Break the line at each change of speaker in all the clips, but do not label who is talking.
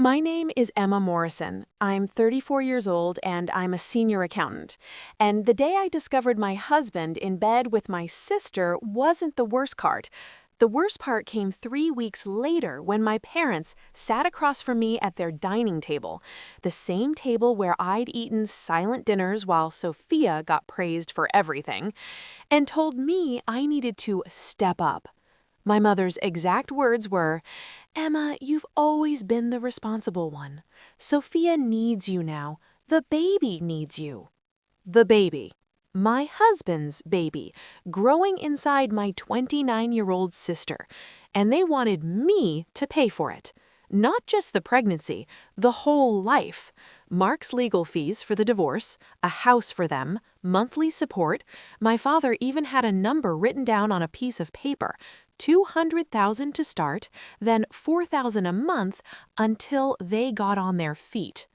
My name is Emma Morrison. I'm 34 years old and I'm a senior accountant. And the day I discovered my husband in bed with my sister wasn't the worst part. The worst part came 3 weeks later when my parents sat across from me at their dining table, the same table where I'd eaten silent dinners while Sophia got praised for everything, and told me I needed to step up. My mother's exact words were, "Emma, you've always been the responsible one. Sophia needs you now. The baby needs you." The baby. My husband's baby, growing inside my 29-year-old sister. And they wanted me to pay for it. Not just the pregnancy, the whole life. Mark's legal fees for the divorce, a house for them, monthly support. My father even had a number written down on a piece of paper. $200,000 to start, then $4,000 a month until they got on their feet.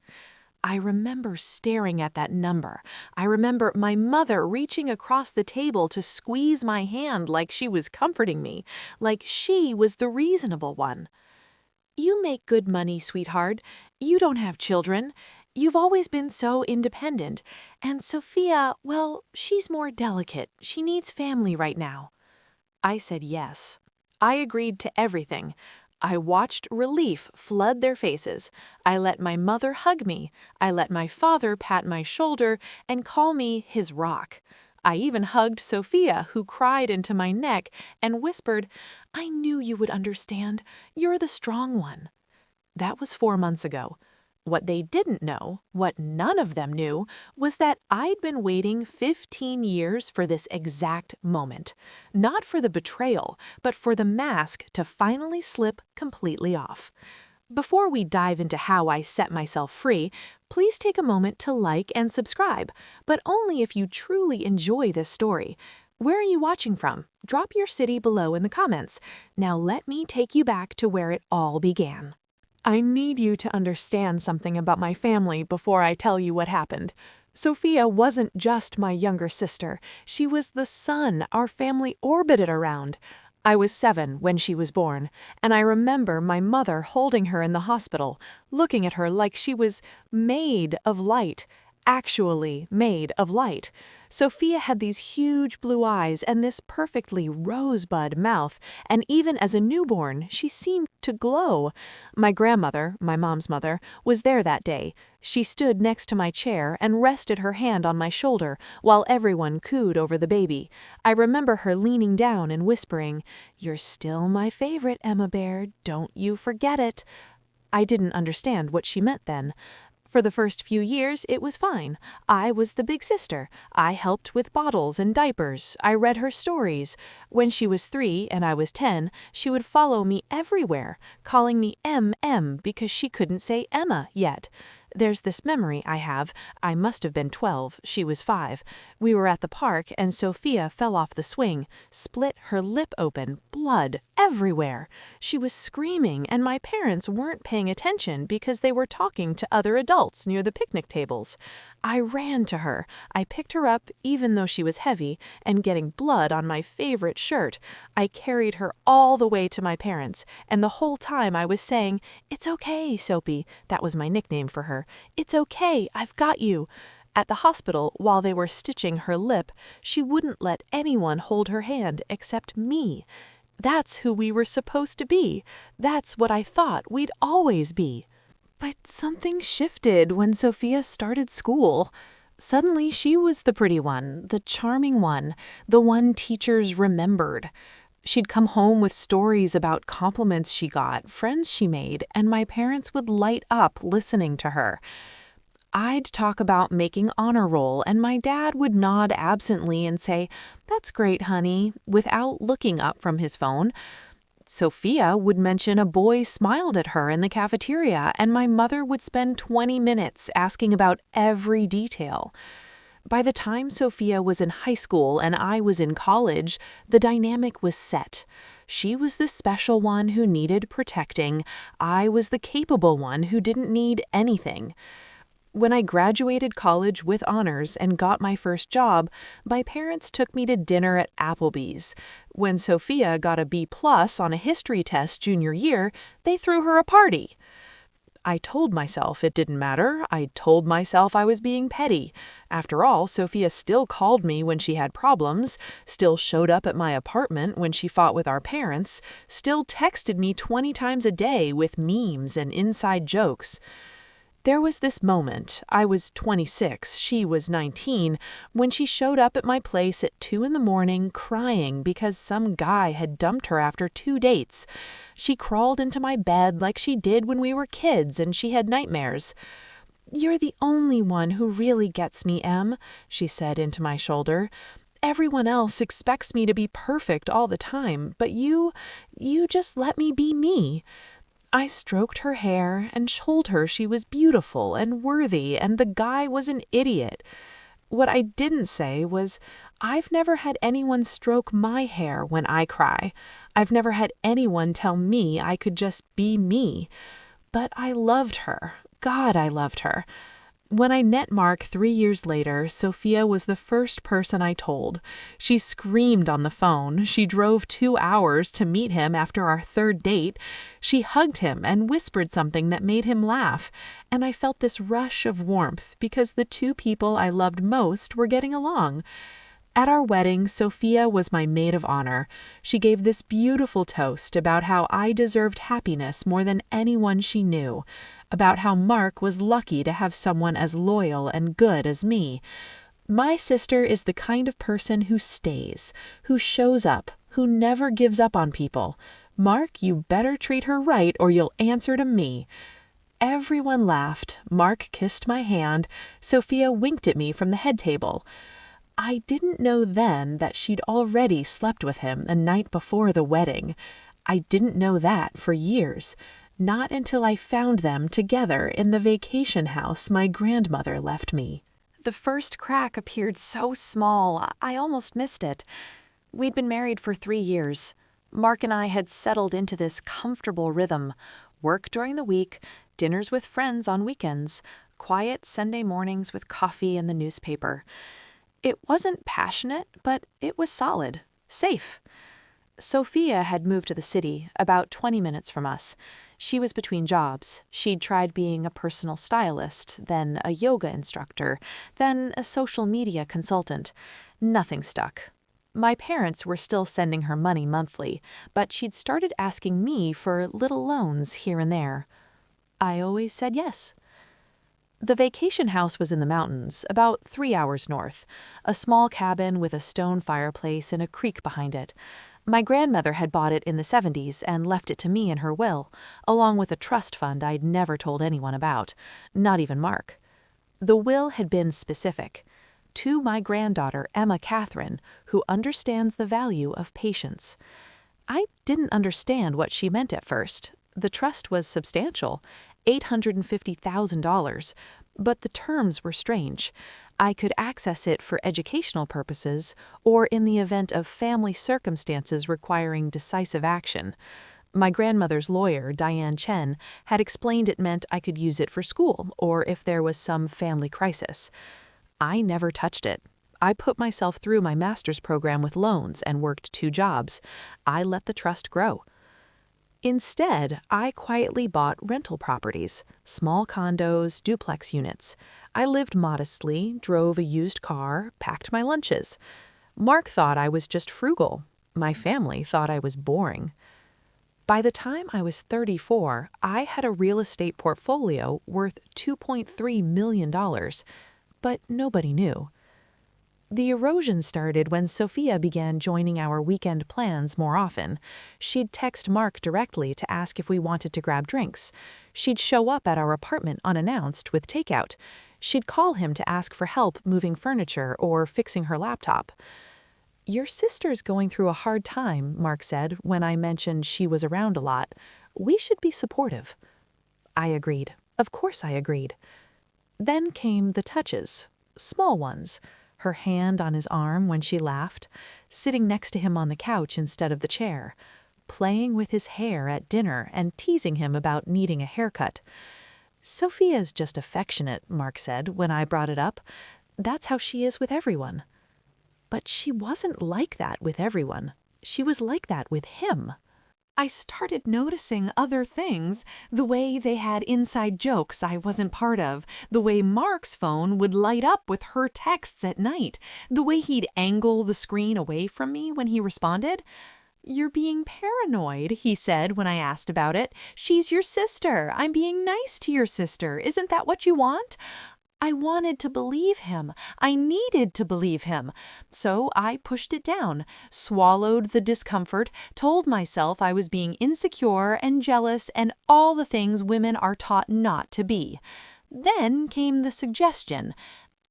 I remember staring at that number. I remember my mother reaching across the table to squeeze my hand like she was comforting me, like she was the reasonable one. "You make good money, sweetheart. You don't have children. You've always been so independent. And Sophia, well, she's more delicate. She needs family right now." I said yes. I agreed to everything. I watched relief flood their faces. I let my mother hug me. I let my father pat my shoulder and call me his rock. I even hugged Sophia, who cried into my neck and whispered, "I knew you would understand. You're the strong one." That was 4 months ago. What they didn't know, what none of them knew, was that I'd been waiting 15 years for this exact moment. Not for the betrayal, but for the mask to finally slip completely off. Before we dive into how I set myself free, please take a moment to like and subscribe, but only if you truly enjoy this story. Where are you watching from? Drop your city below in the comments. Now let me take you back to where it all began. I need you to understand something about my family before I tell you what happened. Sophia wasn't just my younger sister. She was the sun our family orbited around. I was 7 when she was born, and I remember my mother holding her in the hospital, looking at her like she was made of light, actually made of light. Sophia had these huge blue eyes and this perfectly rosebud mouth, and even as a newborn, she seemed to glow. My grandmother, my mom's mother, was there that day. She stood next to my chair and rested her hand on my shoulder while everyone cooed over the baby. I remember her leaning down and whispering, "You're still my favorite, Emma Bear. Don't you forget it." I didn't understand what she meant then. For the first few years, it was fine. I was the big sister. I helped with bottles and diapers. I read her stories. When she was 3 and I was 10, she would follow me everywhere, calling me M because she couldn't say Emma yet. There's this memory I have. I must have been 12. She was 5. We were at the park and Sophia fell off the swing, split her lip open, blood everywhere. She was screaming and my parents weren't paying attention because they were talking to other adults near the picnic tables. I ran to her. I picked her up even though she was heavy and getting blood on my favorite shirt. I carried her all the way to my parents, and the whole time I was saying, "It's okay, Soapy." That was my nickname for her. "It's okay, I've got you." At the hospital, while they were stitching her lip, she wouldn't let anyone hold her hand except me. That's who we were supposed to be. That's what I thought we'd always be. But something shifted when Sophia started school. Suddenly she was the pretty one, the charming one, the one teachers remembered. She'd come home with stories about compliments she got, friends she made, and my parents would light up listening to her. I'd talk about making honor roll, and my dad would nod absently and say, "That's great, honey," without looking up from his phone. Sophia would mention a boy smiled at her in the cafeteria, and my mother would spend 20 minutes asking about every detail. By the time Sophia was in high school and I was in college, the dynamic was set. She was the special one who needed protecting. I was the capable one who didn't need anything. When I graduated college with honors and got my first job, my parents took me to dinner at Applebee's. When Sophia got a B+ on a history test junior year, they threw her a party. I told myself it didn't matter. I told myself I was being petty. After all, Sophia still called me when she had problems, still showed up at my apartment when she fought with our parents, still texted me 20 times a day with memes and inside jokes. There was this moment, I was 26, she was 19, when she showed up at my place at 2 in the morning crying because some guy had dumped her after 2 dates. She crawled into my bed like she did when we were kids and she had nightmares. "You're the only one who really gets me, Em," she said into my shoulder. "Everyone else expects me to be perfect all the time, but you just let me be me." I stroked her hair and told her she was beautiful and worthy and the guy was an idiot. What I didn't say was, I've never had anyone stroke my hair when I cry. I've never had anyone tell me I could just be me. But I loved her. God, I loved her. When I met Mark 3 years later, Sophia was the first person I told. She screamed on the phone. She drove 2 hours to meet him after our 3rd date. She hugged him and whispered something that made him laugh. And I felt this rush of warmth because the 2 people I loved most were getting along. At our wedding, Sophia was my maid of honor. She gave this beautiful toast about how I deserved happiness more than anyone she knew, about how Mark was lucky to have someone as loyal and good as me. My sister is the kind of person who stays, who shows up, who never gives up on people. Mark, you better treat her right or you'll answer to me. Everyone laughed. Mark kissed my hand. Sophia winked at me from the head table. I didn't know then that she'd already slept with him the night before the wedding. I didn't know that for years, not until I found them together in the vacation house my grandmother left me. The first crack appeared so small, I almost missed it. We'd been married for 3 years. Mark and I had settled into this comfortable rhythm. Work during the week, dinners with friends on weekends, quiet Sunday mornings with coffee and the newspaper. It wasn't passionate, but it was solid, safe. Sophia had moved to the city, about 20 minutes from us. She was between jobs. She'd tried being a personal stylist, then a yoga instructor, then a social media consultant. Nothing stuck. My parents were still sending her money monthly, but she'd started asking me for little loans here and there. I always said yes. The vacation house was in the mountains, about 3 hours north, a small cabin with a stone fireplace and a creek behind it. My grandmother had bought it in the 70s and left it to me in her will, along with a trust fund I'd never told anyone about, not even Mark. The will had been specific. To my granddaughter, Emma Catherine, who understands the value of patience. I didn't understand what she meant at first. The trust was substantial, $850,000, but the terms were strange. I could access it for educational purposes or in the event of family circumstances requiring decisive action. My grandmother's lawyer, Diane Chen, had explained it meant I could use it for school or if there was some family crisis. I never touched it. I put myself through my master's program with loans and worked 2 jobs. I let the trust grow. Instead, I quietly bought rental properties, small condos, duplex units. I lived modestly, drove a used car, packed my lunches. Mark thought I was just frugal. My family thought I was boring. By the time I was 34, I had a real estate portfolio worth $2.3 million, but nobody knew. The erosion started when Sophia began joining our weekend plans more often. She'd text Mark directly to ask if we wanted to grab drinks. She'd show up at our apartment unannounced with takeout. She'd call him to ask for help moving furniture or fixing her laptop. "Your sister's going through a hard time," Mark said when I mentioned she was around a lot. "We should be supportive." I agreed. Of course I agreed. Then came the touches, small ones. Her hand on his arm when she laughed, sitting next to him on the couch instead of the chair, playing with his hair at dinner and teasing him about needing a haircut. "Sophia's just affectionate," Mark said when I brought it up. "That's how she is with everyone." But she wasn't like that with everyone. She was like that with him.
I started noticing other things, the way they had inside jokes I wasn't part of, the way Mark's phone would light up with her texts at night, the way he'd angle the screen away from me when he responded. "You're being paranoid," he said when I asked about it. "She's your sister. I'm being nice to your sister. Isn't that what you want?" I wanted to believe him. I needed to believe him. So I pushed it down, swallowed the discomfort, told myself I was being insecure and jealous and all the things women are taught not to be. Then came the suggestion.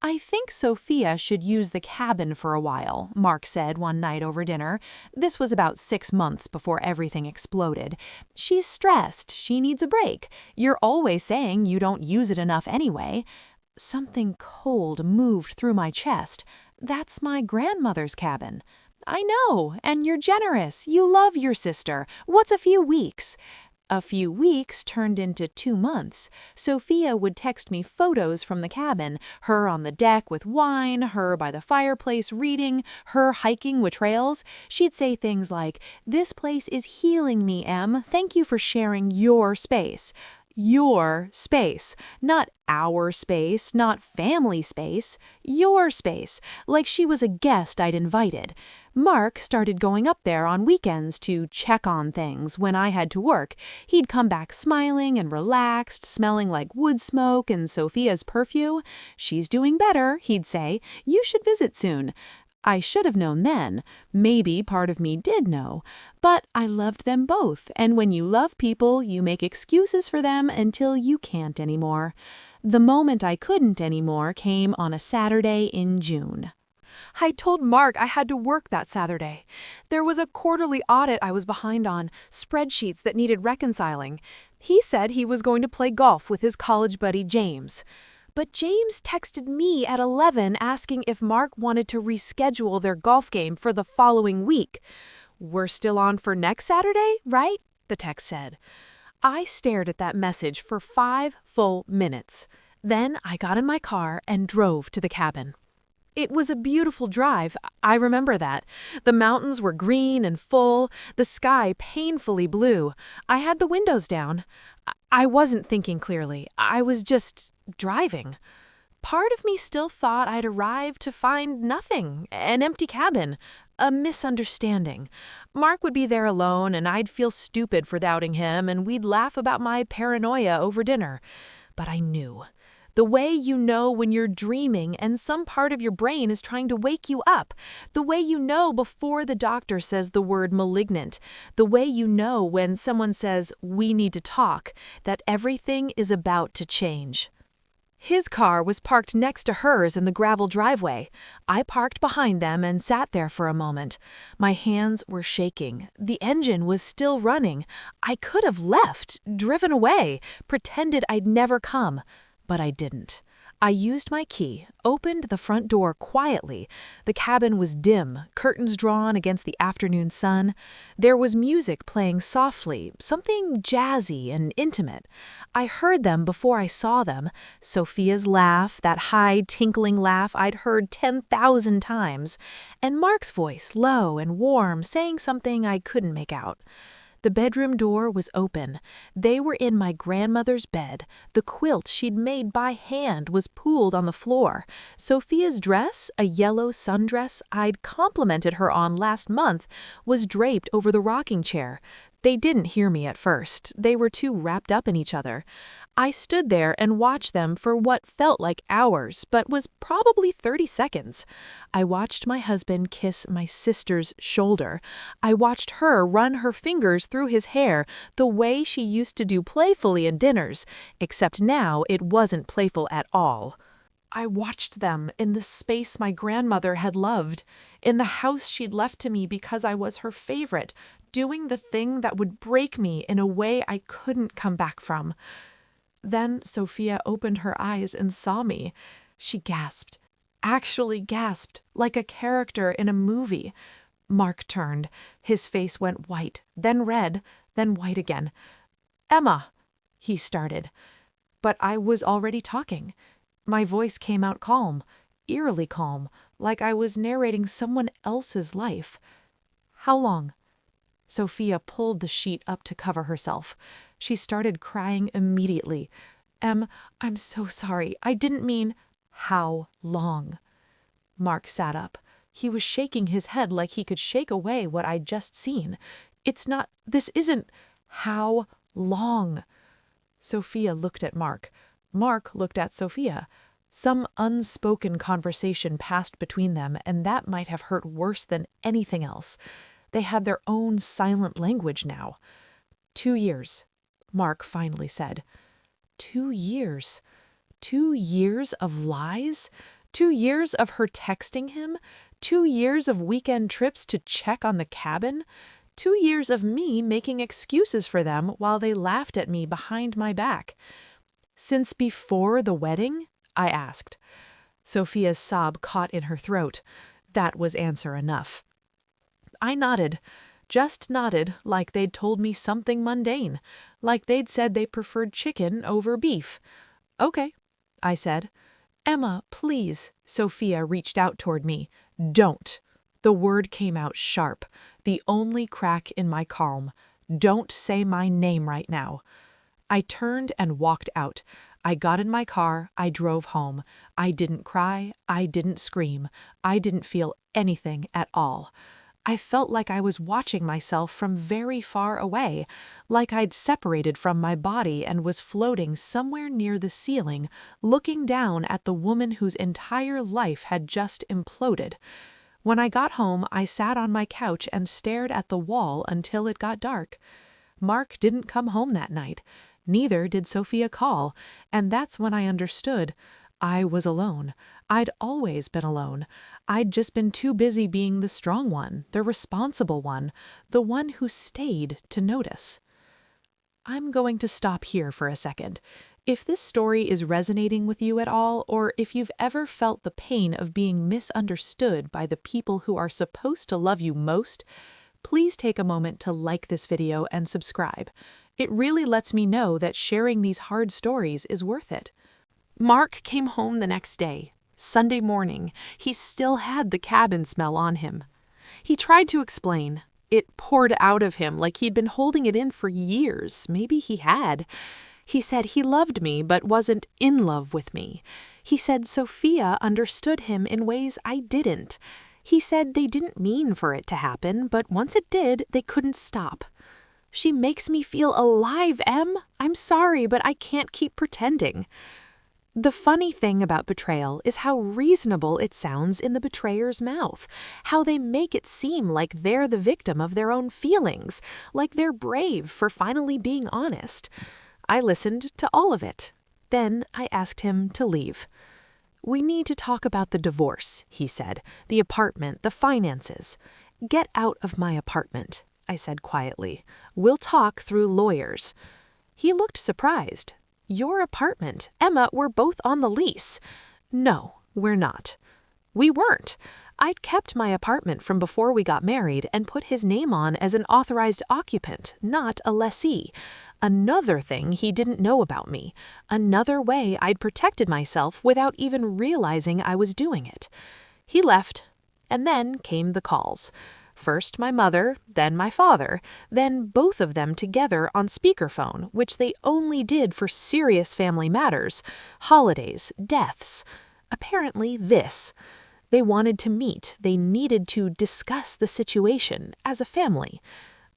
"I think Sophia should use the cabin for a while," Mark said one night over dinner. This was about 6 months before everything exploded. "She's stressed. She needs a break. You're always saying you don't use it enough anyway." Something cold moved through my chest. "That's my grandmother's cabin." "I know, and you're generous. You love your sister. What's a few weeks?" A few weeks turned into 2 months. Sophia would text me photos from the cabin, her on the deck with wine, her by the fireplace reading, her hiking with trails. She'd say things like, "This place is healing me, Em. Thank you for sharing your space." Your space, not our space, not family space, your space, like she was a guest I'd invited. Mark started going up there on weekends to check on things when I had to work. He'd come back smiling and relaxed, smelling like wood smoke and Sophia's perfume. "She's doing better," he'd say. "You should visit soon." I should have known then. Maybe part of me did know. But I loved them both, and when you love people, you make excuses for them until you can't anymore. The moment I couldn't anymore came on a Saturday in June. I told Mark I had to work that Saturday. There was a quarterly audit I was behind on, spreadsheets that needed reconciling. He said he was going to play golf with his college buddy James. But James texted me at 11 asking if Mark wanted to reschedule their golf game for the following week. "We're still on for next Saturday, right?" the text said. I stared at that message for 5 full minutes. Then I got in my car and drove to the cabin. It was a beautiful drive, I remember that. The mountains were green and full, the sky painfully blue. I had the windows down. I wasn't thinking clearly. I was just driving. Part of me still thought I'd arrived to find nothing, an empty cabin, a misunderstanding. Mark would be there alone, and I'd feel stupid for doubting him, and we'd laugh about my paranoia over dinner. But I knew. The way you know when you're dreaming and some part of your brain is trying to wake you up. The way you know before the doctor says the word malignant. The way you know when someone says, "We need to talk," that everything is about to change. His car was parked next to hers in the gravel driveway. I parked behind them and sat there for a moment. My hands were shaking. The engine was still running. I could have left, driven away, pretended I'd never come. But I didn't. I used my key, opened the front door quietly. The cabin was dim, curtains drawn against the afternoon sun. There was music playing softly, something jazzy and intimate. I heard them before I saw them. Sophia's laugh, that high, tinkling laugh I'd heard 10,000 times, and Mark's voice, low and warm, saying something I couldn't make out. The bedroom door was open. They were in my grandmother's bed. The quilt she'd made by hand was pooled on the floor. Sophia's dress, a yellow sundress I'd complimented her on last month, was draped over the rocking chair. They didn't hear me at first. They were too wrapped up in each other. I stood there and watched them for what felt like hours, but was probably 30 seconds. I watched my husband kiss my sister's shoulder. I watched her run her fingers through his hair the way she used to do playfully in dinners, except now it wasn't playful at all. I watched them in the space my grandmother had loved, in the house she'd left to me because I was her favorite, doing the thing that would break me in a way I couldn't come back from. Then Sophia opened her eyes and saw me. She gasped, actually gasped, like a character in a movie. Mark turned. His face went white, then red, then white again. "Emma," he started. But I was already talking. My voice came out calm, eerily calm, like I was narrating someone else's life. "How long?" Sophia pulled the sheet up to cover herself. She started crying immediately. I'm so sorry. I didn't mean—" "How long?" Mark sat up. He was shaking his head like he could shake away what I'd just seen. This isn't— "How long?" Sophia looked at Mark. Mark looked at Sophia. Some unspoken conversation passed between them, and that might have hurt worse than anything else. They had their own silent language now. 2 years, Mark finally said. 2 years. 2 years of lies? 2 years of her texting him? 2 years of weekend trips to check on the cabin? 2 years of me making excuses for them while they laughed at me behind my back. "Since before the wedding?" I asked. Sophia's sob caught in her throat. That was answer enough. I nodded. Just nodded, like they'd told me something mundane, like they'd said they preferred chicken over beef. "Okay," I said. "Emma, please." Sophia reached out toward me. "Don't." The word came out sharp, the only crack in my calm. "Don't say my name right now." I turned and walked out. I got in my car, I drove home. I didn't cry, I didn't scream. I didn't feel anything at all. I felt like I was watching myself from very far away, like I'd separated from my body and was floating somewhere near the ceiling, looking down at the woman whose entire life had just imploded. When I got home, I sat on my couch and stared at the wall until it got dark. Mark didn't come home that night. Neither did Sophia call, and that's when I understood. I was alone. I'd always been alone. I'd just been too busy being the strong one, the responsible one, the one who stayed to notice. I'm going to stop here for a second. If this story is resonating with you at all, or if you've ever felt the pain of being misunderstood by the people who are supposed to love you most, please take a moment to like this video and subscribe. It really lets me know that sharing these hard stories is worth it. Mark came home the next day, Sunday morning. He still had the cabin smell on him. He tried to explain. It poured out of him like he'd been holding it in for years. Maybe he had. He said he loved me but wasn't in love with me. He said Sophia understood him in ways I didn't. He said they didn't mean for it to happen, but once it did, they couldn't stop. "She makes me feel alive, Em. I'm sorry, but I can't keep pretending." The funny thing about betrayal is how reasonable it sounds in the betrayer's mouth, how they make it seem like they're the victim of their own feelings, like they're brave for finally being honest. I listened to all of it. Then I asked him to leave. "We need to talk about the divorce," he said, "the apartment, the finances." "Get out of my apartment," I said quietly. "We'll talk through lawyers." He looked surprised. "Your apartment? Emma, we're both on the lease." "No, we're not." We weren't. I'd kept my apartment from before we got married and put his name on as an authorized occupant, not a lessee. Another thing he didn't know about me. Another way I'd protected myself without even realizing I was doing it. He left, and then came the calls. First my mother, then my father, then both of them together on speakerphone, which they only did for serious family matters, holidays, deaths. Apparently this. They wanted to meet. They needed to discuss the situation as a family.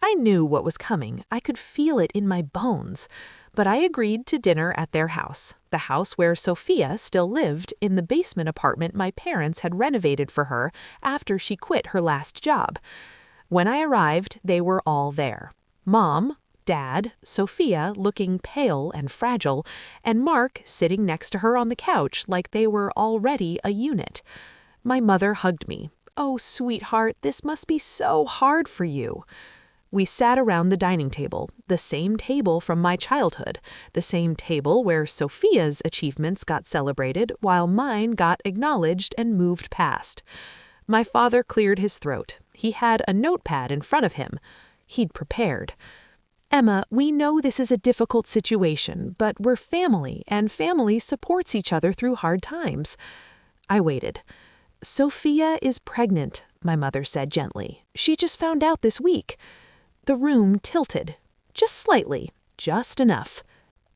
I knew what was coming. I could feel it in my bones. But I agreed to dinner at their house, the house where Sophia still lived, in the basement apartment my parents had renovated for her after she quit her last job. When I arrived, they were all there. Mom, Dad, Sophia looking pale and fragile, and Mark sitting next to her on the couch like they were already a unit. My mother hugged me. "Oh, sweetheart, this must be so hard for you." We sat around the dining table, the same table from my childhood, the same table where Sophia's achievements got celebrated while mine got acknowledged and moved past. My father cleared his throat. He had a notepad in front of him. He'd prepared. "Emma, we know this is a difficult situation, but we're family, and family supports each other through hard times." I waited. "Sophia is pregnant," my mother said gently. "She just found out this week."
The room tilted, just slightly, just enough.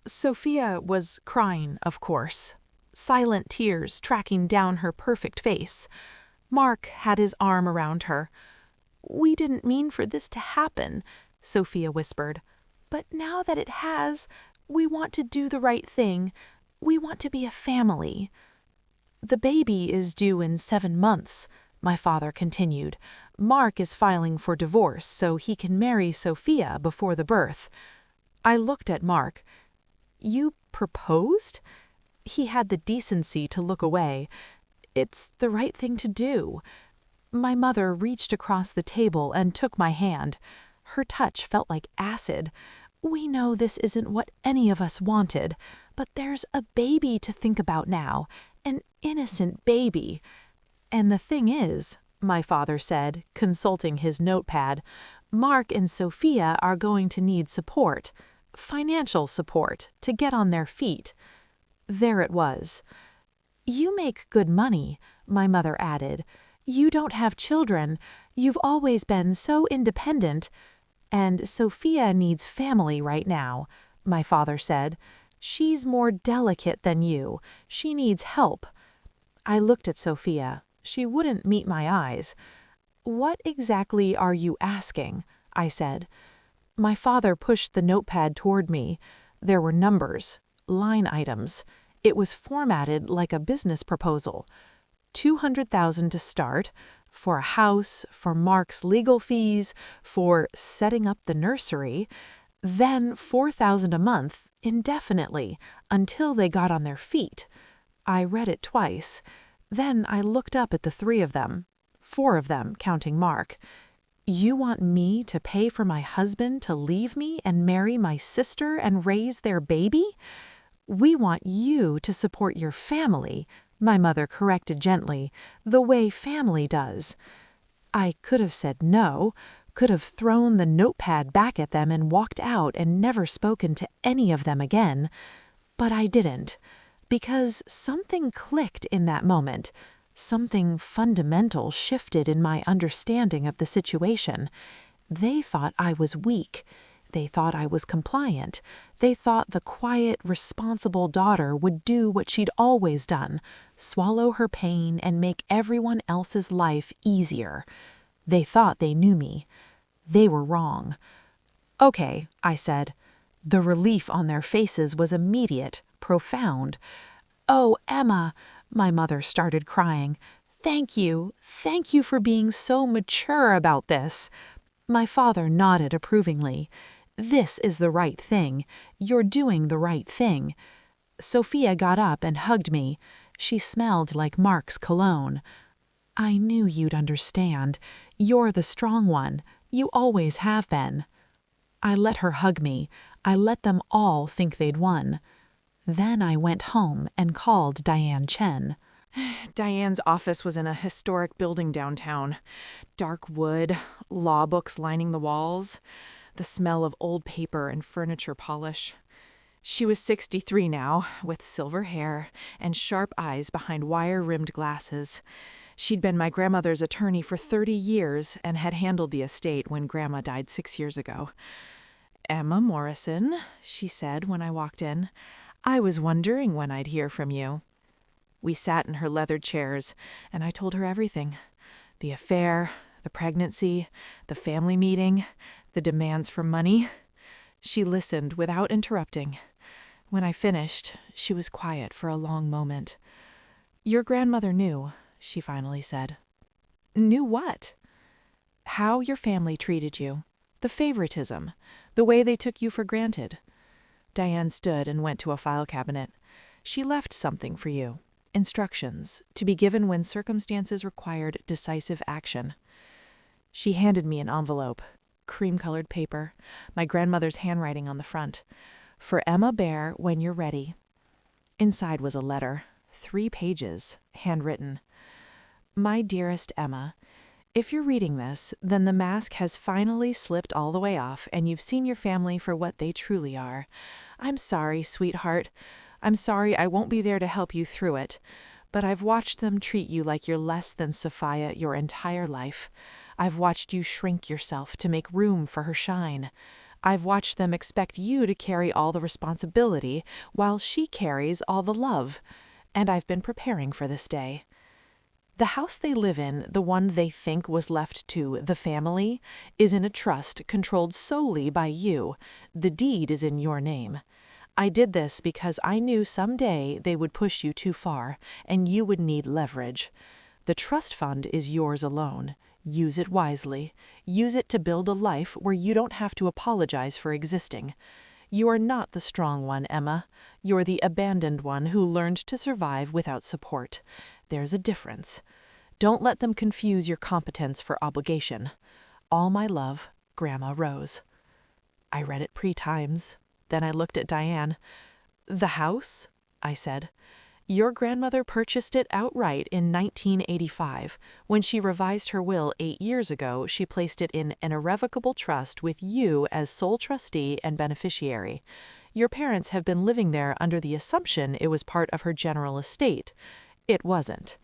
Sophia was crying, of course, silent tears tracking down her perfect face. Mark had his arm around her. "We didn't mean for this to happen," Sophia whispered. "But now that it has, we want to do the right thing. We want to be a family." "The baby is due in 7 months," my father continued. "Mark is filing for divorce so he can marry Sophia before the birth." I looked at Mark. "You proposed?" He had the decency to look away. "It's the right thing to do." My mother reached across the table and took my hand. Her touch felt like acid. "We know this isn't what any of us wanted, but there's a baby to think about now, an innocent baby." "And the thing is," my father said, consulting his notepad, "Mark and Sophia are going to need support, financial support, to get on their feet." There it was. "You make good money," my mother added. "You don't have children. You've always been so independent. And Sophia needs family right now," my father said. "She's more delicate than you. She needs help." I looked at Sophia. She wouldn't meet my eyes. "What exactly are you asking?" I said. My father pushed the notepad toward me. There were numbers, line items. It was formatted like a business proposal. 200,000 to start, for a house, for Mark's legal fees, for setting up the nursery, then 4,000 a month indefinitely until they got on their feet. I read it twice. Then I looked up at the 3 of them, 4 of them counting Mark. "You want me to pay for my husband to leave me and marry my sister and raise their baby?" "We want you to support your family," my mother corrected gently, "the way family does." I could have said no, could have thrown the notepad back at them and walked out and never spoken to any of them again. But I didn't, because something clicked in that moment. Something fundamental shifted in my understanding of the situation. They thought I was weak. They thought I was compliant. They thought the quiet, responsible daughter would do what she'd always done, swallow her pain and make everyone else's life easier. They thought they knew me. They were wrong. "Okay," I said. The relief on their faces was immediate, profound. "Oh, Emma," my mother started crying. Thank you for being so mature about this." My father nodded approvingly. "This is the right thing. You're doing the right thing." Sophia got up and hugged me. She smelled like Mark's cologne. "I knew you'd understand. You're the strong one. You always have been." I let her hug me. I let them all think they'd won. Then I went home and called Diane Chen. Diane's office was in a historic building downtown. Dark wood, law books lining the walls, the smell of old paper and furniture polish. She was 63 now, with silver hair and sharp eyes behind wire-rimmed glasses. She'd been my grandmother's attorney for 30 years and had handled the estate when Grandma died 6 years ago. "Emma Morrison," she said when I walked in. "I was wondering when I'd hear from you." We sat in her leather chairs, and I told her everything. The affair, the pregnancy, the family meeting, the demands for money. She listened without interrupting. When I finished, she was quiet for a long moment. "Your grandmother knew," she finally said. "Knew what?" "How your family treated you. The favoritism. The way they took you for granted." Diane stood and went to a file cabinet. "She left something for you. Instructions, to be given when circumstances required decisive action." She handed me an envelope, cream-colored paper, my grandmother's handwriting on the front. "For Emma Bear, when you're ready." Inside was a letter, 3 pages, handwritten. "My dearest Emma, if you're reading this, then the mask has finally slipped all the way off and you've seen your family for what they truly are. I'm sorry, sweetheart. I'm sorry I won't be there to help you through it, but I've watched them treat you like you're less than Sophia your entire life.
I've watched you shrink yourself to make room for her shine. I've watched them expect you to carry all the responsibility while she carries all the love. And I've been preparing for this day. The house they live in, the one they think was left to the family, is in a trust controlled solely by you. The deed is in your name. I did this because I knew someday they would push you too far, and you would need leverage. The trust fund is yours alone. Use it wisely. Use it to build a life where you don't have to apologize for existing. You are not the strong one, Emma. You're the abandoned one who learned to survive without support. There's a difference. Don't let them confuse your competence for obligation. All my love, Grandma Rose. I read it 3 times. Then I looked at Diane. The house? I said. Your grandmother purchased it outright in 1985. When she revised her will 8 years ago, she placed it in an irrevocable trust with you as sole trustee and beneficiary. Your parents have been living there under the assumption it was part of her general estate. It wasn't.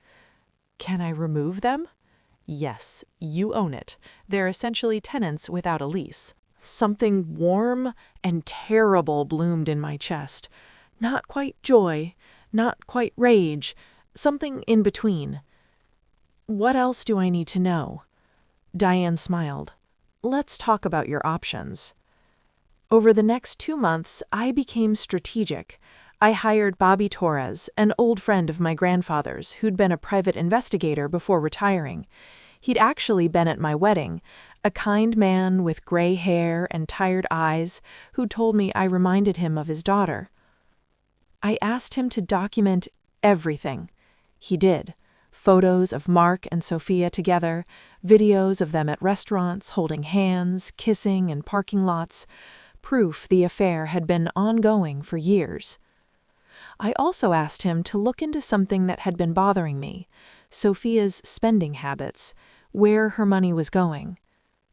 Can I remove them? Yes, you own it. They're essentially tenants without a lease. Something warm and terrible bloomed in my chest. Not quite joy, not quite rage, something in between. What else do I need to know? Diane smiled. Let's talk about your options. Over the next 2 months, I became strategic. I hired Bobby Torres, an old friend of my grandfather's who'd been a private investigator before retiring. He'd actually been at my wedding, a kind man with gray hair and tired eyes who told me I reminded him of his daughter. I asked him to document everything. He did. Photos of Mark and Sophia together, videos of them at restaurants, holding hands, kissing in parking lots, proof the affair had been ongoing for years. I also asked him to look into something that had been bothering me, Sophia's spending habits, where her money was going.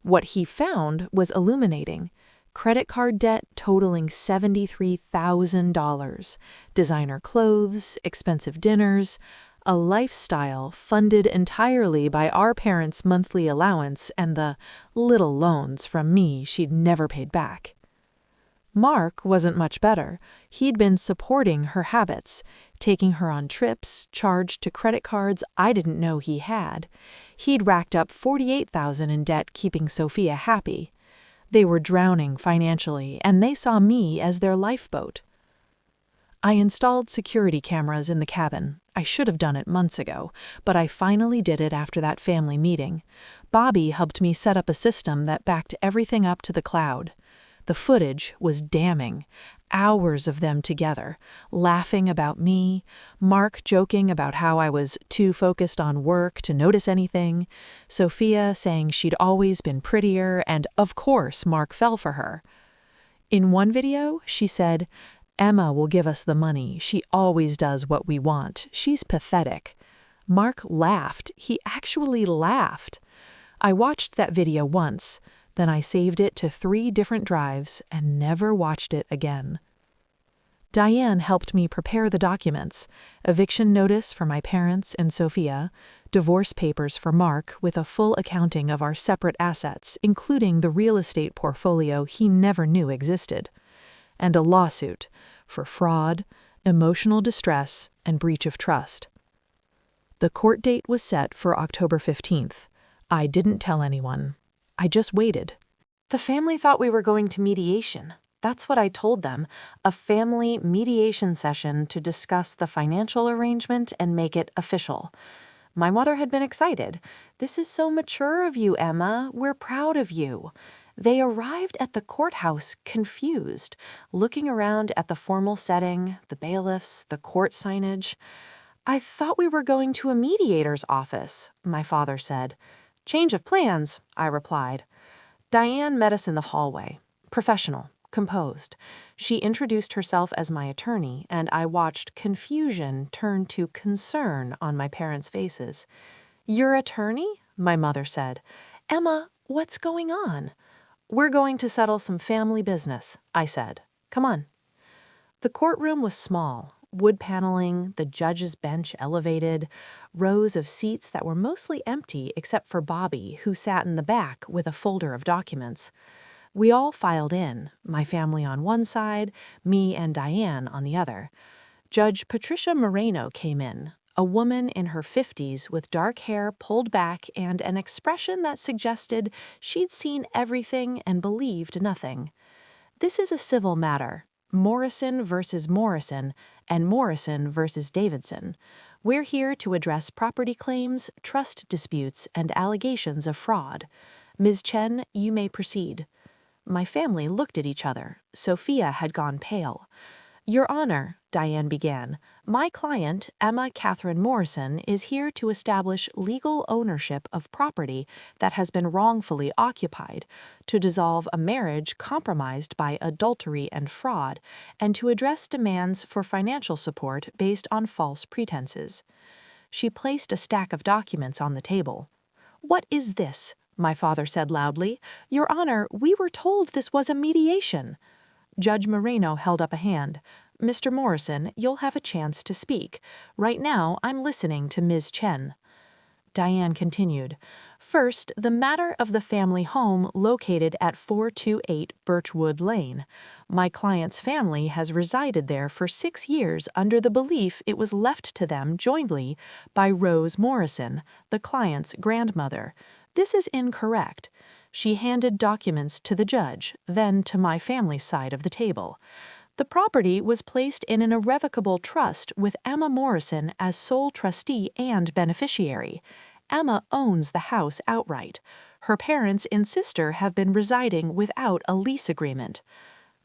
What he found was illuminating. Credit card debt totaling $73,000, designer clothes, expensive dinners, a lifestyle funded entirely by our parents' monthly allowance and the little loans from me she'd never paid back. Mark wasn't much better. He'd been supporting her habits, taking her on trips, charged to credit cards I didn't know he had. He'd racked up $48,000 in debt keeping Sophia happy. They were drowning financially, and they saw me as their lifeboat. I installed security cameras in the cabin. I should have done it months ago, but I finally did it after that family meeting. Bobby helped me set up a system that backed everything up to the cloud. The footage was damning. Hours of them together, laughing about me, Mark joking about how I was too focused on work to notice anything, Sophia saying she'd always been prettier, and of course Mark fell for her. In one video, she said, "Emma will give us the money. She always does what we want. She's pathetic." Mark laughed. He actually laughed. I watched that video once. Then I saved it to 3 different drives and never watched it again. Diane helped me prepare the documents: eviction notice for my parents and Sophia, divorce papers for Mark with a full accounting of our separate assets, including the real estate portfolio he never knew existed, and a lawsuit for fraud, emotional distress, and breach of trust. The court date was set for October 15th. I didn't tell anyone. I just waited. The family thought we were going to mediation. That's what I told them, a family mediation session to discuss the financial arrangement and make it official. My mother had been excited. "This is so mature of you, Emma. We're proud of you." They arrived at the courthouse confused, looking around at the formal setting, the bailiffs, the court signage. "I thought we were going to a mediator's office," my father said. "Change of plans," I replied. Diane met us in the hallway. Professional, composed. She introduced herself as my attorney, and I watched confusion turn to concern on my parents' faces. "Your attorney?" my mother said. "Emma, what's going on?" "We're going to settle some family business," I said. "Come on." The courtroom was small.
wood paneling, the judge's bench elevated, rows of seats that were mostly empty except for Bobby, who sat in the back with a folder of documents. We all filed in, my family on one side, me and Diane on the other. Judge Patricia Moreno came in, a woman in her 50s with dark hair pulled back and an expression that suggested she'd seen everything and believed nothing. This is a civil matter, Morrison versus Morrison and Morrison versus Davidson. We're here to address property claims, trust disputes, and allegations of fraud. Ms. Chen, you may proceed. My family looked at each other. Sophia had gone pale. Your Honor, Diane began, my client, Emma Catherine Morrison, is here to establish legal ownership of property that has been wrongfully occupied, to dissolve a marriage compromised by adultery and fraud, and to address demands for financial support based on false pretenses. She placed a stack of documents on the table. What is this? My father said loudly. Your Honor, we were told this was a mediation. Judge Moreno held up a hand. Mr. Morrison, you'll have a chance to speak. Right now, I'm listening to Ms. Chen. Diane continued. First, the matter of the family home located at 428 Birchwood Lane. My client's family has resided there for 6 years under the belief it was left to them jointly by Rose Morrison, the client's grandmother. This is incorrect. She handed documents to the judge, then to my family's side of the table. The property was placed in an irrevocable trust with Emma Morrison as sole trustee and beneficiary. Emma owns the house outright. Her parents and sister have been residing without a lease agreement.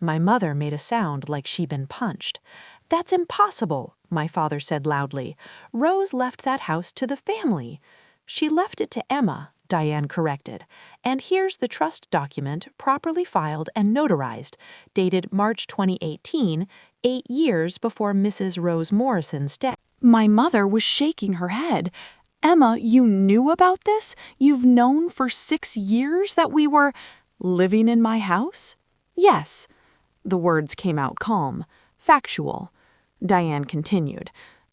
My mother made a sound like she'd been punched. That's impossible, my father said loudly. Rose left that house to the family. She left it to Emma, Diane corrected. And here's the trust document, properly filed and notarized, dated March 2018, 8 years before Mrs. Rose Morrison's death. My mother was shaking her head. Emma, you knew about this? You've known for 6 years that we were living in my house? Yes. The words came out calm, factual. Diane continued.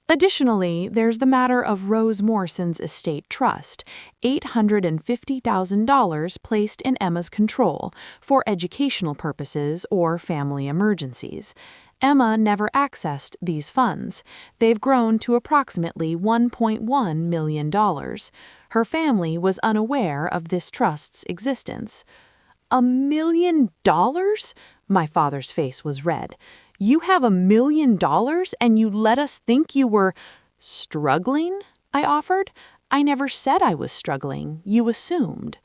Additionally, there's the matter of Rose Morrison's estate trust, $850,000 placed in Emma's control for educational purposes or family emergencies. Emma never accessed these funds. They've grown to approximately $1.1 million. Her family was unaware of this trust's existence. $1 million? My father's face was red. You have $1 million and you let us think you were struggling? I offered. I never said I was struggling. You assumed.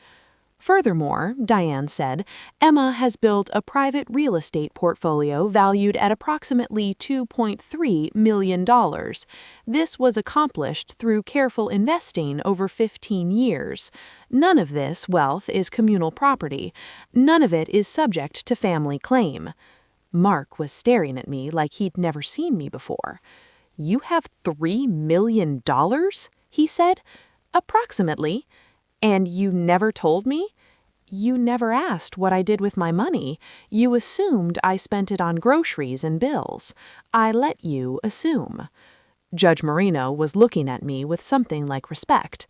Furthermore, Diane said, Emma has built a private real estate portfolio valued at approximately $2.3 million. This was accomplished through careful investing over 15 years. None of this wealth is communal property. None of it is subject to family claim. Mark was staring at me like he'd never seen me before. You have $3 million? He said. Approximately. And you never told me? You never asked what I did with my money. You assumed I spent it on groceries and bills. I let you assume. Judge Moreno was looking at me with something like respect.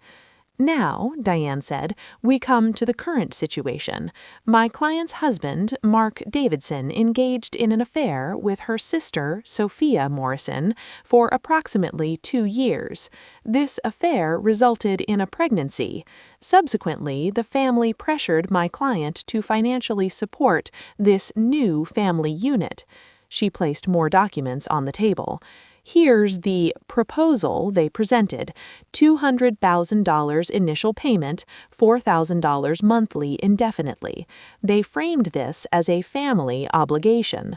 Now, Diane said, we come to the current situation. My client's husband, Mark Davidson, engaged in an affair with her sister, Sophia Morrison, for approximately 2 years. This affair resulted in a pregnancy. Subsequently, the family pressured my client to financially support this new family unit. She placed more documents on the table. Here's the proposal they presented. $200,000 initial payment, $4,000 monthly indefinitely. They framed this as a family obligation.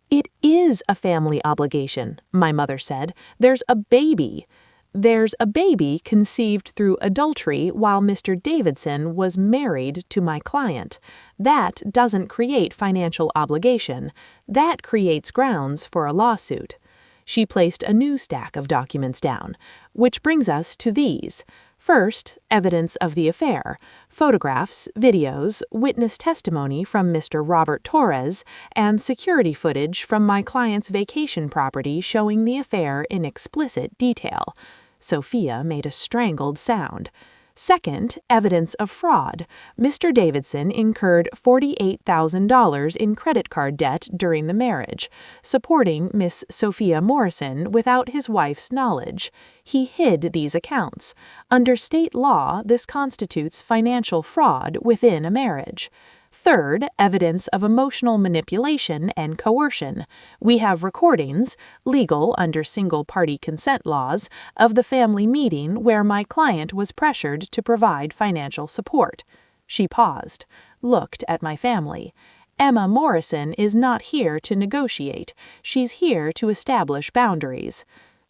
It is a family obligation, my mother said. There's a baby. There's a baby conceived through adultery while Mr. Davidson was married to my client. That doesn't create financial obligation. That creates grounds for a lawsuit. She placed a new stack of documents down, which brings us to these. First, evidence of the affair, photographs, videos, witness testimony from Mr. Robert Torres, and security footage from my client's vacation property showing the affair in explicit detail. Sophia made a strangled sound. Second, evidence of fraud. Mr. Davidson incurred $48,000 in credit card debt during the marriage, supporting Miss Sophia Morrison without his wife's knowledge. He hid these accounts. Under state law, this constitutes financial fraud within a marriage. Third, evidence of emotional manipulation and coercion. We have recordings, legal under single-party consent laws, of the family meeting where my client was pressured to provide financial support. She paused, looked at my family. Emma Morrison is not here to negotiate. She's here to establish boundaries.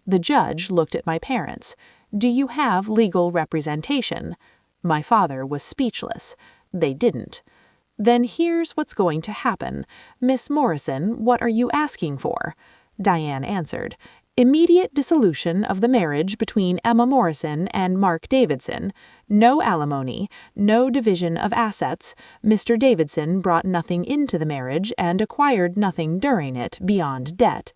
The judge looked at my parents. Do you have legal representation? My father was speechless. They didn't. Then here's what's going to happen. Miss Morrison, what are you asking for? Diane answered. Immediate dissolution of the marriage between Emma Morrison and Mark Davidson. No alimony, no division of assets. Mr. Davidson brought nothing into the marriage and acquired nothing during it beyond debt.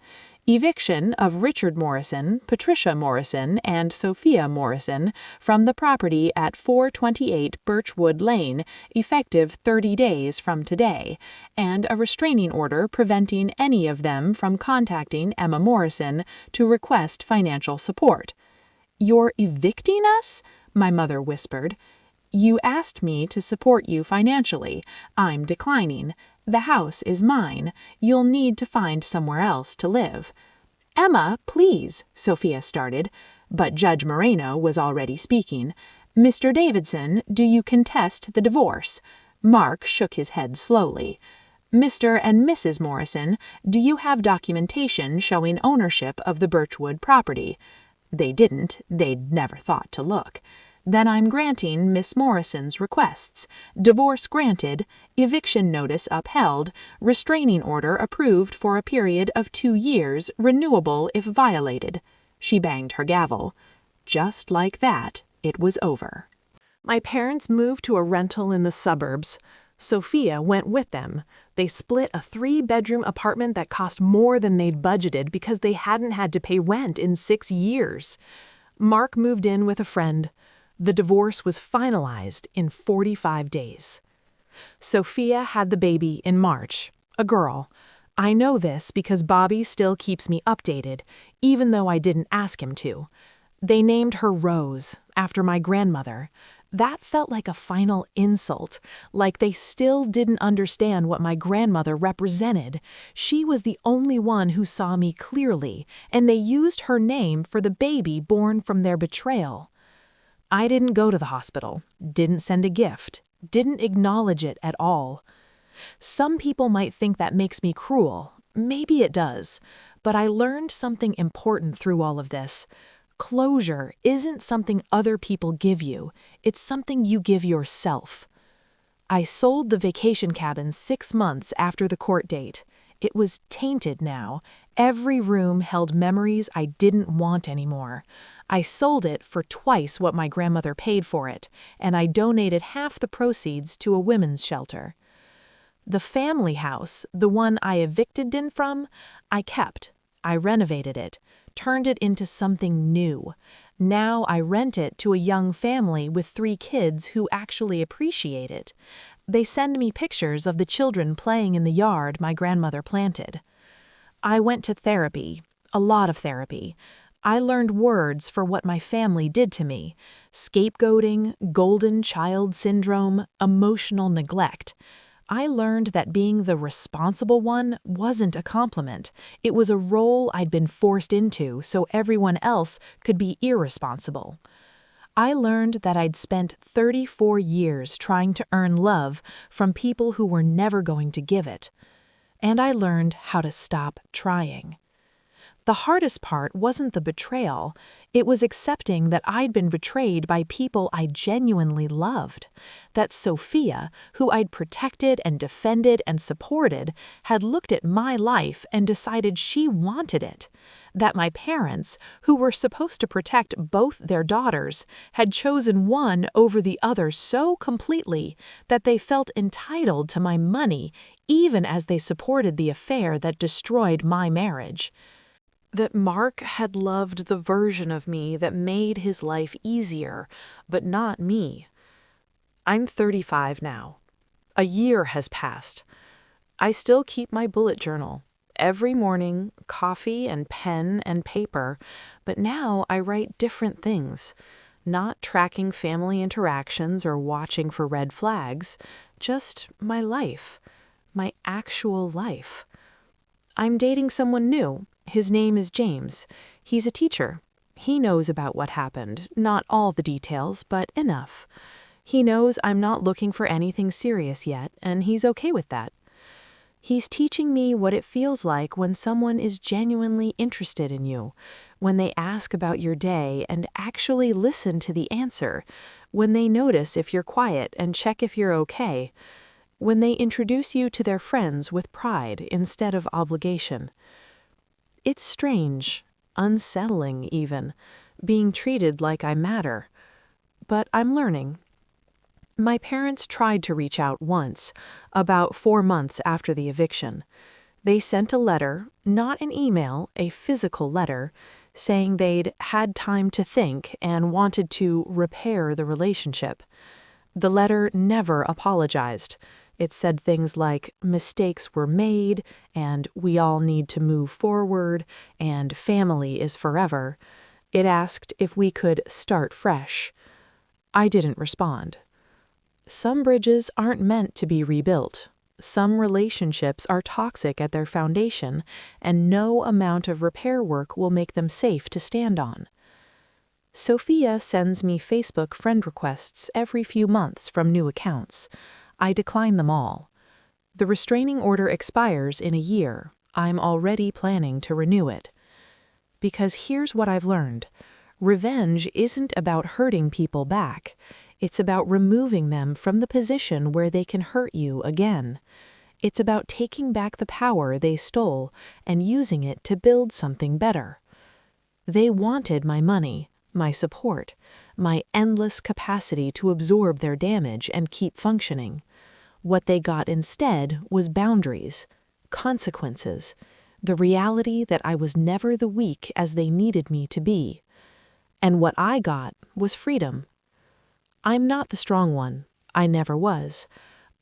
Eviction of Richard Morrison, Patricia Morrison, and Sophia Morrison from the property at 428 Birchwood Lane, effective 30 days from today, and a restraining order preventing any of them from contacting Emma Morrison to request financial support. You're evicting us? My mother whispered. You asked me to support you financially. I'm declining. The house is mine. You'll need to find somewhere else to live. Emma, please, Sophia started, but Judge Moreno was already speaking. Mr. Davidson, do you contest the divorce? Mark shook his head slowly. Mr. and Mrs. Morrison, do you have documentation showing ownership of the Birchwood property? They didn't. They'd never thought to look. Then I'm granting Miss Morrison's requests. Divorce granted, eviction notice upheld, restraining order approved for a period of 2 years, renewable if violated. She banged her gavel. Just like that, it was over. My parents moved to a rental in the suburbs. Sophia went with them. They split a 3-bedroom apartment that cost more than they'd budgeted because they hadn't had to pay rent in 6 years. Mark moved in with a friend. The divorce was finalized in 45 days. Sophia had the baby in March, a girl. I know this because Bobby still keeps me updated, even though I didn't ask him to. They named her Rose, after my grandmother. That felt like a final insult, like they still didn't understand what my grandmother represented. She was the only one who saw me clearly, and they used her name for the baby born from their betrayal. I didn't go to the hospital, didn't send a gift, didn't acknowledge it at all. Some people might think that makes me cruel. Maybe it does. But I learned something important through all of this. Closure isn't something other people give you. It's something you give yourself. I sold the vacation cabin 6 months after the court date. It was tainted now. Every room held memories I didn't want anymore. I sold it for twice what my grandmother paid for it, and I donated half the proceeds to a women's shelter. The family house, the one I evicted Din from, I kept. I renovated it, turned it into something new. Now I rent it to a young family with 3 kids who actually appreciate it. They send me pictures of the children playing in the yard my grandmother planted. I went to therapy, a lot of therapy. I learned words for what my family did to me: scapegoating, golden child syndrome, emotional neglect. I learned that being the responsible one wasn't a compliment. It was a role I'd been forced into so everyone else could be irresponsible. I learned that I'd spent 34 years trying to earn love from people who were never going to give it. And I learned how to stop trying. The hardest part wasn't the betrayal, it was accepting that I'd been betrayed by people I genuinely loved. That Sophia, who I'd protected and defended and supported, had looked at my life and decided she wanted it. That my parents, who were supposed to protect both their daughters, had chosen one over the other so completely that they felt entitled to my money even as they supported the affair that destroyed my marriage. That Mark had loved the version of me that made his life easier, but not me. I'm 35 now. A year has passed. I still keep my bullet journal. Every morning, coffee and pen and paper, but now I write different things. Not tracking family interactions or watching for red flags, just my life, my actual life. I'm dating someone new. His name is James. He's a teacher. He knows about what happened, not all the details, but enough. He knows I'm not looking for anything serious yet, and he's okay with that. He's teaching me what it feels like when someone is genuinely interested in you, when they ask about your day and actually listen to the answer, when they notice if you're quiet and check if you're okay, when they introduce you to their friends with pride instead of obligation. It's strange, unsettling even, being treated like I matter. But I'm learning. My parents tried to reach out once, about 4 months after the eviction. They sent a letter, not an email, a physical letter, saying they'd had time to think and wanted to repair the relationship. The letter never apologized. It said things like mistakes were made, and we all need to move forward, and family is forever. It asked if we could start fresh. I didn't respond. Some bridges aren't meant to be rebuilt. Some relationships are toxic at their foundation, and no amount of repair work will make them safe to stand on. Sophia sends me Facebook friend requests every few months from new accounts. I decline them all. The restraining order expires in a year. I'm already planning to renew it. Because here's what I've learned. Revenge isn't about hurting people back. It's about removing them from the position where they can hurt you again. It's about taking back the power they stole and using it to build something better. They wanted my money, my support, my endless capacity to absorb their damage and keep functioning. What they got instead was boundaries, consequences, the reality that I was never the weak as they needed me to be. And what I got was freedom. I'm not the strong one. I never was.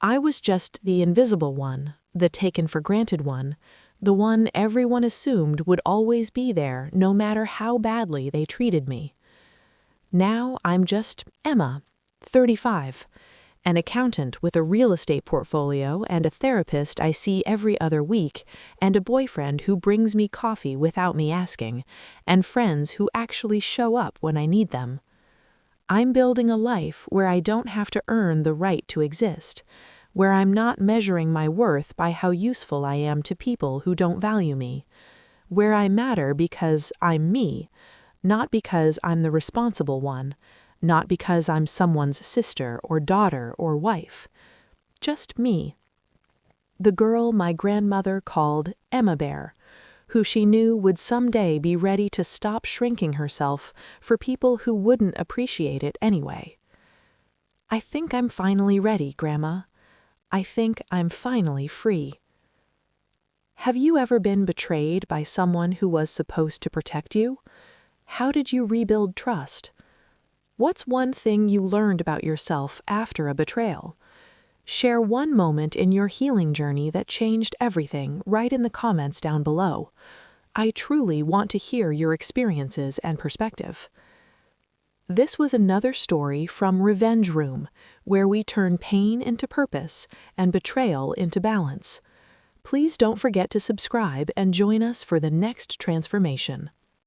I was just the invisible one, the taken for granted one, the one everyone assumed would always be there no matter how badly they treated me. Now I'm just Emma, 35, an accountant with a real estate portfolio and a therapist I see every other week, and a boyfriend who brings me coffee without me asking, and friends who actually show up when I need them. I'm building a life where I don't have to earn the right to exist, where I'm not measuring my worth by how useful I am to people who don't value me, where I matter because I'm me, not because I'm the responsible one, not because I'm someone's sister or daughter or wife. Just me. The girl my grandmother called Emma Bear, who she knew would someday be ready to stop shrinking herself for people who wouldn't appreciate it anyway. I think I'm finally ready, Grandma. I think I'm finally free. Have you ever been betrayed by someone who was supposed to protect you? How did you rebuild trust? What's one thing you learned about yourself after a betrayal? Share one moment in your healing journey that changed everything right in the comments down below. I truly want to hear your experiences and perspective. This was another story from Revenge Room, where we turn pain into purpose and betrayal into balance. Please don't forget to subscribe and join us for the next transformation.